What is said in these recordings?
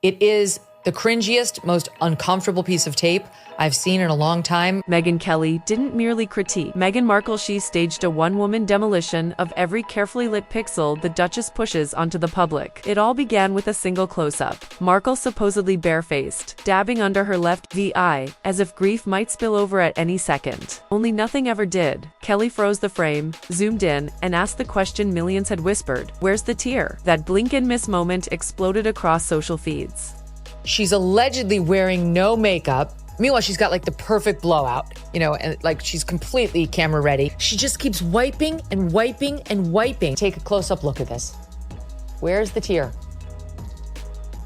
It is the cringiest, most uncomfortable piece of tape I've seen in a long time. Megyn Kelly didn't merely critique. Meghan Markle CRIES staged a one-woman demolition of every carefully lit pixel the Duchess pushes onto the public. It all began with a single close-up. Markle supposedly barefaced, dabbing under her left eye, as if grief might spill over at any second. Only nothing ever did. Kelly froze the frame, zoomed in, and asked the question millions had whispered, "Where's the tear?" That blink-and-miss moment exploded across social feeds. She's allegedly wearing no makeup. Meanwhile, she's got like the perfect blowout, and like she's completely camera ready. She just keeps wiping and wiping and wiping. Take a close-up look at this. Where's the tear?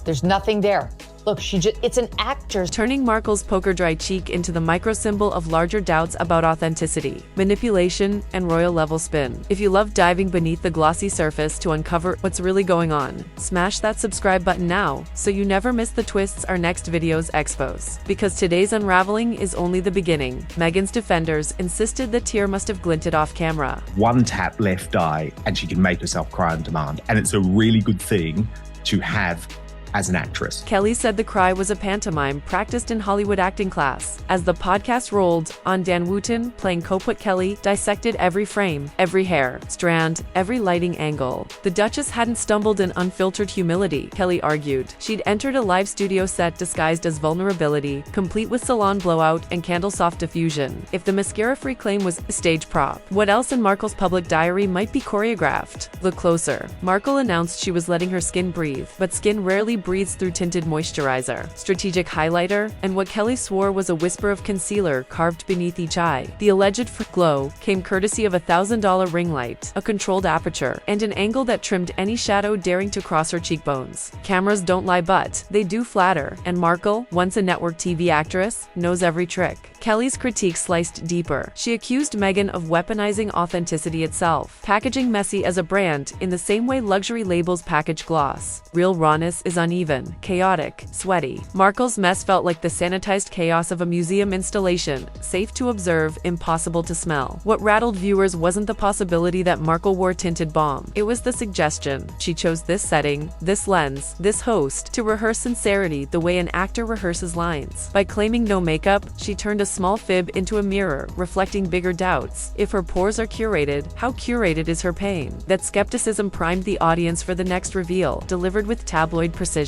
There's nothing there. Look, it's an actor. Turning Markle's poker-dry cheek into the micro-symbol of larger doubts about authenticity, manipulation, and royal-level spin. If you love diving beneath the glossy surface to uncover what's really going on, smash that subscribe button now so you never miss the twists our next videos expose. Because today's unraveling is only the beginning. Meghan's defenders insisted the tear must have glinted off camera. One tap left eye and she can make herself cry on demand. And it's a really good thing to have as an actress. Kelly said the cry was a pantomime practiced in Hollywood acting class. As the podcast rolled on, Wootton, playing co-put Kelly, dissected every frame, every hair, strand, every lighting angle. The Duchess hadn't stumbled in unfiltered humility, Kelly argued. She'd entered a live studio set disguised as vulnerability, complete with salon blowout and candle-soft diffusion. If the mascara-free claim was a stage prop, what else in Markle's public diary might be choreographed? Look closer. Markle announced she was letting her skin breathe, but skin rarely breathes through tinted moisturizer, strategic highlighter, and what Kelly swore was a whisper of concealer carved beneath each eye. The alleged glow came courtesy of a $1,000 ring light, a controlled aperture, and an angle that trimmed any shadow daring to cross her cheekbones. Cameras don't lie, but they do flatter, and Markle, once a network TV actress, knows every trick. Kelly's critique sliced deeper. She accused Meghan of weaponizing authenticity itself, packaging messy as a brand in the same way luxury labels package gloss. Real rawness is uneven, chaotic, sweaty. Markle's mess felt like the sanitized chaos of a museum installation, safe to observe, impossible to smell. What rattled viewers wasn't the possibility that Markle wore tinted balm. It was the suggestion. She chose this setting, this lens, this host, to rehearse sincerity the way an actor rehearses lines. By claiming no makeup, she turned a small fib into a mirror, reflecting bigger doubts. If her pores are curated, how curated is her pain? That skepticism primed the audience for the next reveal, delivered with tabloid precision.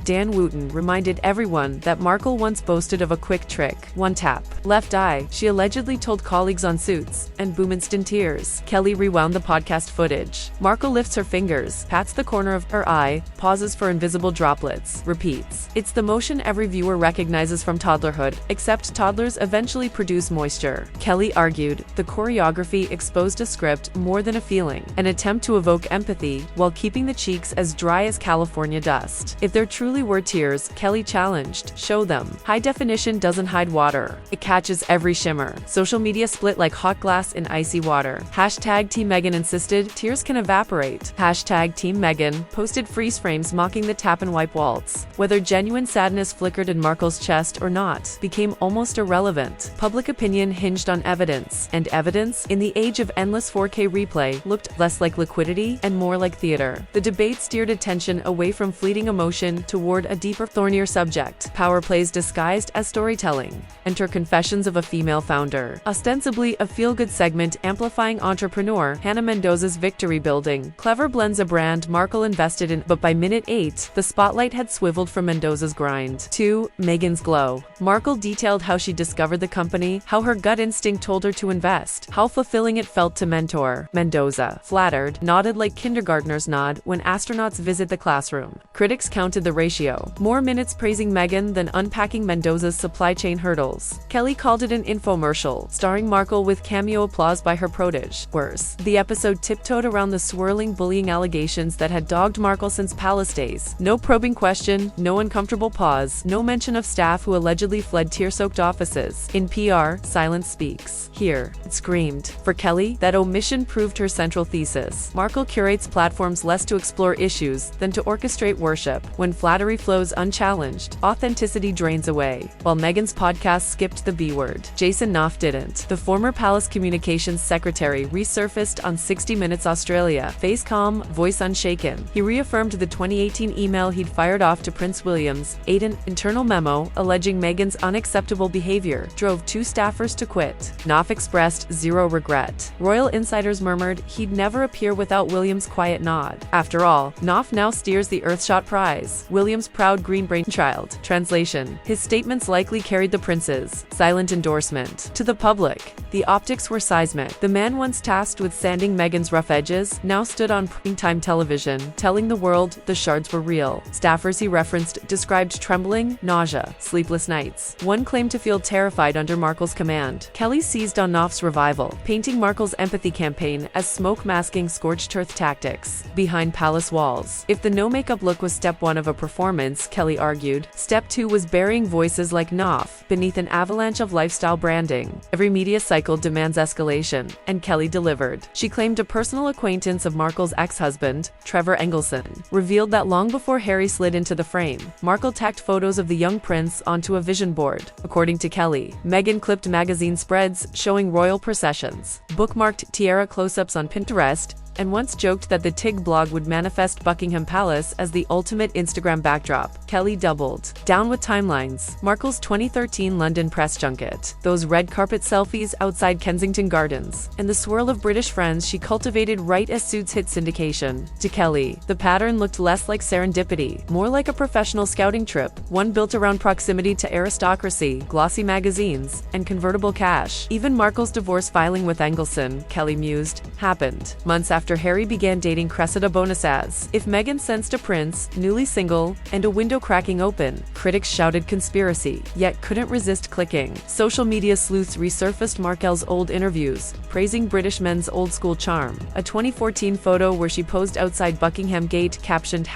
Wootton reminded everyone that Markle once boasted of a quick trick. One tap, left eye, she allegedly told colleagues on Suits, and boom, instant tears. Kelly rewound the podcast footage. Markle lifts her fingers, pats the corner of her eye, pauses for invisible droplets, repeats. It's the motion every viewer recognizes from toddlerhood, except toddlers eventually produce moisture. Kelly argued the choreography exposed a script more than a feeling, an attempt to evoke empathy while keeping the cheeks as dry as California dust. If there truly were tears, Kelly challenged, show them. High definition doesn't hide water. It catches every shimmer. Social media split like hot glass in icy water. Hashtag Team Meghan insisted tears can evaporate. Hashtag Team Meghan posted freeze frames mocking the tap and wipe waltz. Whether genuine sadness flickered in Markle's chest or not became almost irrelevant. Public opinion hinged on evidence, and evidence, in the age of endless 4K replay, looked less like liquidity and more like theater. The debate steered attention away from fleeting emotion toward a deeper, thornier subject: power plays disguised as storytelling. Enter Confessions of a Female Founder, ostensibly a feel-good segment amplifying entrepreneur Hannah Mendoza's victory building. Clever blends a brand Markle invested in, but by minute 8, the spotlight had swiveled from Mendoza's grind to Meghan's glow. Markle detailed how she discovered the company, how her gut instinct told her to invest, how fulfilling it felt to mentor. Mendoza, flattered, nodded like kindergartners nod when astronauts visit the classroom. Critics counted the ratio: more minutes praising Meghan than unpacking Mendoza's supply chain hurdles. Kelly called it an infomercial, starring Markle with cameo applause by her protege. Worse, the episode tiptoed around the swirling bullying allegations that had dogged Markle since palace days. No probing question, no uncomfortable pause, no mention of staff who allegedly fled tear-soaked offices. says. In PR, silence speaks. Here, it screamed. For Kelly, that omission proved her central thesis. Markle curates platforms less to explore issues than to orchestrate worship. When flattery flows unchallenged, authenticity drains away. While Meghan's podcast skipped the B word, Jason Knopf didn't. The former Palace Communications Secretary resurfaced on 60 Minutes Australia, face calm, voice unshaken. He reaffirmed the 2018 email he'd fired off to Prince William's. An internal memo alleging Meghan's unacceptable behavior drove 2 staffers to quit. Knopf expressed zero regret. Royal insiders murmured he'd never appear without William's quiet nod. After all, Knopf now steers the Earthshot Prize, William's proud green brainchild. Translation: his statements likely carried the prince's silent endorsement. To the public, the optics were seismic. The man once tasked with sanding Meghan's rough edges now stood on prime-time television, telling the world the shards were real. Staffers he referenced described trembling, nausea, sleepless nights. One claimed to feel terrified under Markle's command. Kelly seized on Knopf's revival, painting Markle's empathy campaign as smoke-masking scorched earth tactics behind palace walls. If the no-makeup look was step 1 of a performance, Kelly argued, step 2 was burying voices like Knopf beneath an avalanche of lifestyle branding. Every media cycle demands escalation, and Kelly delivered. She claimed a personal acquaintance of Markle's ex-husband, Trevor Engelson, revealed that long before Harry slid into the frame, Markle tacked photos of the young prince onto a vision board. According to Kelly, Meghan clipped magazine spreads showing royal processions, bookmarked tiara close-ups on Pinterest, and once joked that the TIG blog would manifest Buckingham Palace as the ultimate Instagram backdrop. Kelly doubled down with timelines. Markle's 2013 London press junket, those red carpet selfies outside Kensington Gardens, and the swirl of British friends she cultivated right as Suits hit syndication. To Kelly, the pattern looked less like serendipity, more like a professional scouting trip, one built around proximity to aristocracy, glossy magazines, and convertible cash. Even Markle's divorce filing with Engelson, Kelly mused, happened months after Harry began dating Cressida Bonasaz. If Meghan sensed a prince, newly single, and a window cracking open, critics shouted conspiracy, yet couldn't resist clicking. Social media sleuths resurfaced Markle's old interviews, praising British men's old-school charm. A 2014 photo where she posed outside Buckingham Gate captioned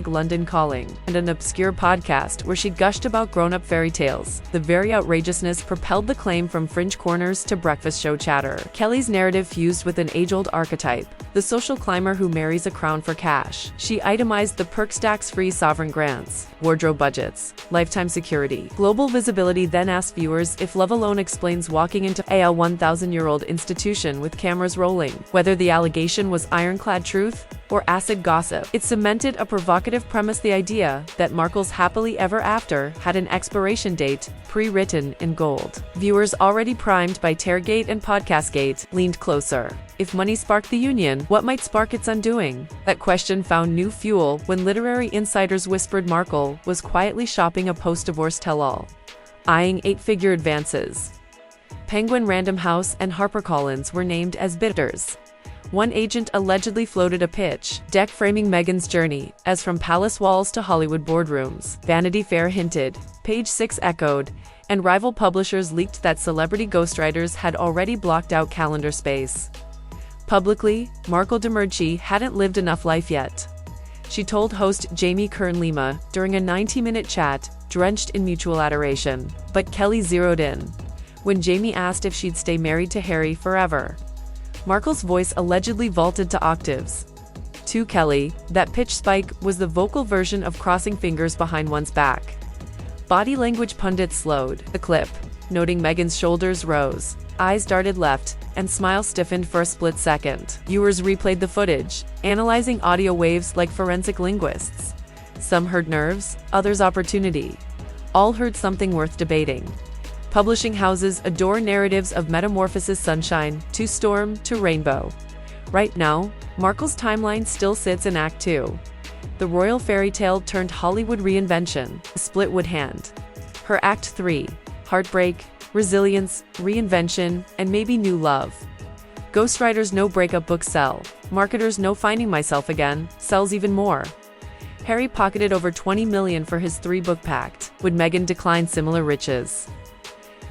#London Calling, and an obscure podcast where she gushed about grown-up fairy tales. The very outrageousness propelled the claim from fringe corners to breakfast show chatter. Kelly's narrative fused with an age-old archetype, the social climber who marries a crown for cash. She itemized the perks tax-free sovereign grants, wardrobe budgets, lifetime security, global visibility, then asked viewers if love alone explains walking into a 1,000-year-old institution with cameras rolling, whether the allegation was ironclad truth or acid gossip. It cemented a provocative premise, the idea that Markle's happily ever after had an expiration date, pre-written in gold. Viewers already primed by Teargate and Podcastgate leaned closer. If money sparked the union, what might spark its undoing? That question found new fuel when literary insiders whispered Markle was quietly shopping a post-divorce tell-all, eyeing 8-figure advances. Penguin Random House and HarperCollins were named as bidders. One agent allegedly floated a pitch deck framing Meghan's journey, as from palace walls to Hollywood boardrooms. Vanity Fair hinted, Page 6 echoed, and rival publishers leaked that celebrity ghostwriters had already blocked out calendar space. Publicly, Markle demurred she hadn't lived enough life yet. She told host Jamie Kern-Lima during a 90-minute chat, drenched in mutual adoration. But Kelly zeroed in when Jamie asked if she'd stay married to Harry forever. Markle's voice allegedly vaulted to octaves. To Kelly, that pitch spike was the vocal version of crossing fingers behind one's back. Body language pundits slowed the clip, noting Meghan's shoulders rose, eyes darted left, and smile stiffened for a split second. Viewers replayed the footage, analyzing audio waves like forensic linguists. Some heard nerves, others opportunity. All heard something worth debating. Publishing houses adore narratives of metamorphosis, sunshine, to storm, to rainbow. Right now, Markle's timeline still sits in Act 2. The royal fairy tale turned Hollywood reinvention, a split wood hand. Her Act 3, heartbreak, resilience, reinvention, and maybe new love. Ghostwriters know breakup books sell. Marketers know Finding Myself Again sells even more. Harry pocketed over $20 million for his 3-book pact. Would Meghan decline similar riches?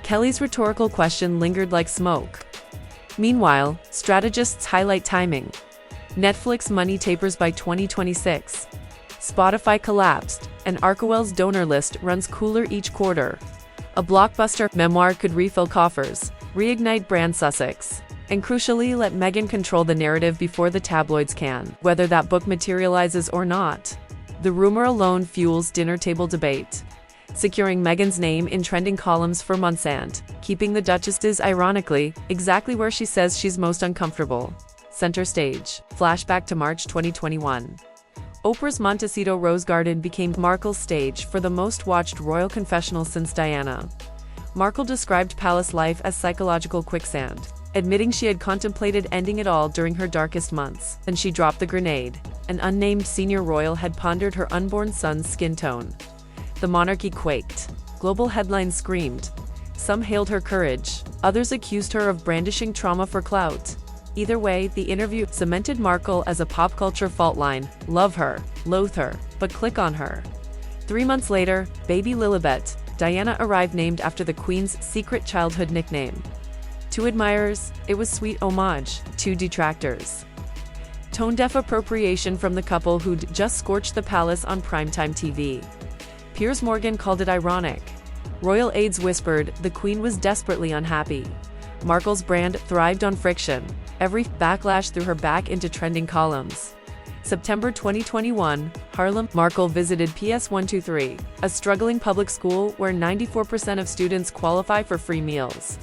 Kelly's rhetorical question lingered like smoke. Meanwhile, strategists highlight timing. Netflix money tapers by 2026. Spotify collapsed, and Archewell's donor list runs cooler each quarter. A blockbuster memoir could refill coffers, reignite brand Sussex, and crucially let Meghan control the narrative before the tabloids can, whether that book materializes or not. The rumor alone fuels dinner table debate, securing Meghan's name in trending columns for months and keeping the Duchess ironically exactly where she says she's most uncomfortable. Center stage. Flashback to March 2021. Oprah's Montecito Rose Garden became Markle's stage for the most-watched royal confessional since Diana. Markle described palace life as psychological quicksand, admitting she had contemplated ending it all during her darkest months. Then she dropped the grenade. An unnamed senior royal had pondered her unborn son's skin tone. The monarchy quaked. Global headlines screamed. Some hailed her courage. Others accused her of brandishing trauma for clout. Either way, the interview cemented Markle as a pop culture fault line. Love her, loathe her, but click on her. 3 months later, baby Lilibet, Diana arrived named after the Queen's secret childhood nickname. To admirers, it was sweet homage. To detractors, tone-deaf appropriation from the couple who'd just scorched the palace on primetime TV. Piers Morgan called it ironic. Royal aides whispered the Queen was desperately unhappy. Markle's brand thrived on friction. Every backlash threw her back into trending columns. September 2021, Harlem. Markle visited PS 123, a struggling public school where 94% of students qualify for free meals.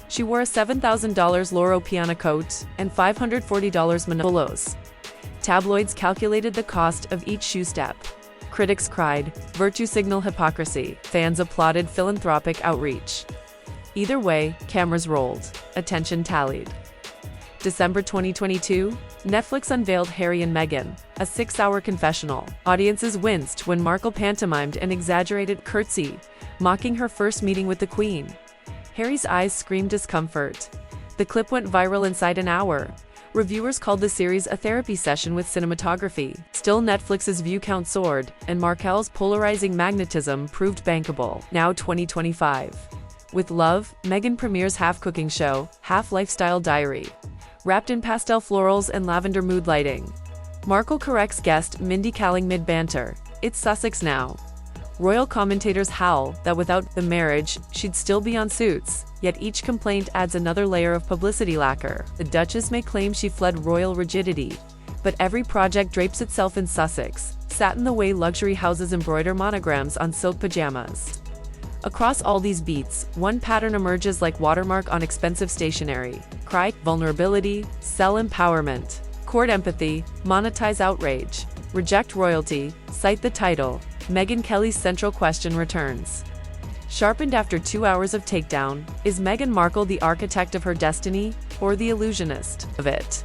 She wore a $7,000 Loro Piana coat and $540 Manolos. Tabloids calculated the cost of each shoe step. Critics cried, virtue signal hypocrisy. Fans applauded philanthropic outreach. Either way, cameras rolled. Attention tallied. December 2022, Netflix unveiled Harry and Meghan, a 6-hour confessional. Audiences winced when Markle pantomimed an exaggerated curtsy, mocking her first meeting with the Queen. Harry's eyes screamed discomfort. The clip went viral inside an hour. Reviewers called the series a therapy session with cinematography. Still, Netflix's view count soared, and Markel's polarizing magnetism proved bankable. Now 2025. With Love, Meghan premieres half-cooking show, half-lifestyle diary. Wrapped in pastel florals and lavender mood lighting. Markle corrects guest Mindy Kaling mid-banter. It's Sussex now. Royal commentators howl that without the marriage, she'd still be on Suits, yet each complaint adds another layer of publicity lacquer. The Duchess may claim she fled royal rigidity, but every project drapes itself in Sussex, satin the way luxury houses embroider monograms on silk pajamas. Across all these beats, one pattern emerges like watermark on expensive stationery. Cry, vulnerability, sell empowerment. Court empathy, monetize outrage. Reject royalty, cite the title. Megyn Kelly's central question returns. Sharpened after 2 hours of takedown, is Meghan Markle the architect of her destiny, or the illusionist of it?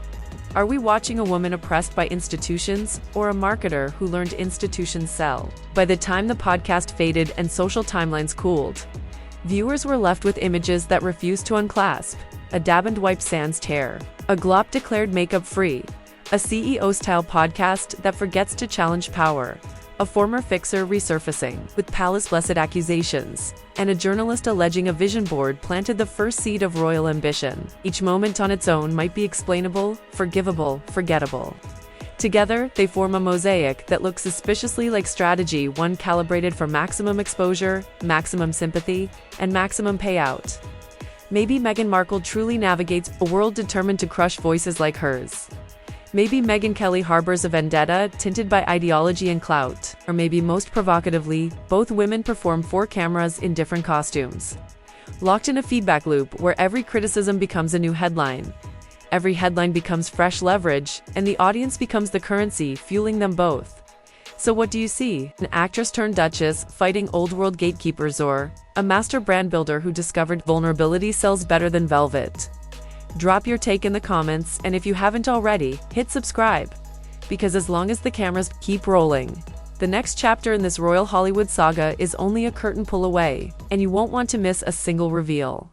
Are we watching a woman oppressed by institutions, or a marketer who learned institutions sell? By the time the podcast faded and social timelines cooled, viewers were left with images that refused to unclasp. A dab and wipe sans tear. A glop declared makeup-free. A CEO-style podcast that forgets to challenge power. A former fixer resurfacing with palace-blessed accusations, and a journalist alleging a vision board planted the first seed of royal ambition. Each moment on its own might be explainable, forgivable, forgettable. Together, they form a mosaic that looks suspiciously like strategy, one calibrated for maximum exposure, maximum sympathy, and maximum payout. Maybe Meghan Markle truly navigates a world determined to crush voices like hers. Maybe Megyn Kelly harbors a vendetta tinted by ideology and clout. Or maybe most provocatively, both women perform for cameras in different costumes. Locked in a feedback loop where every criticism becomes a new headline. Every headline becomes fresh leverage, and the audience becomes the currency fueling them both. So what do you see? An actress turned Duchess fighting old world gatekeepers, or a master brand builder who discovered vulnerability sells better than velvet? Drop your take in the comments, and if you haven't already, hit subscribe. Because as long as the cameras keep rolling, the next chapter in this royal Hollywood saga is only a curtain pull away, and you won't want to miss a single reveal.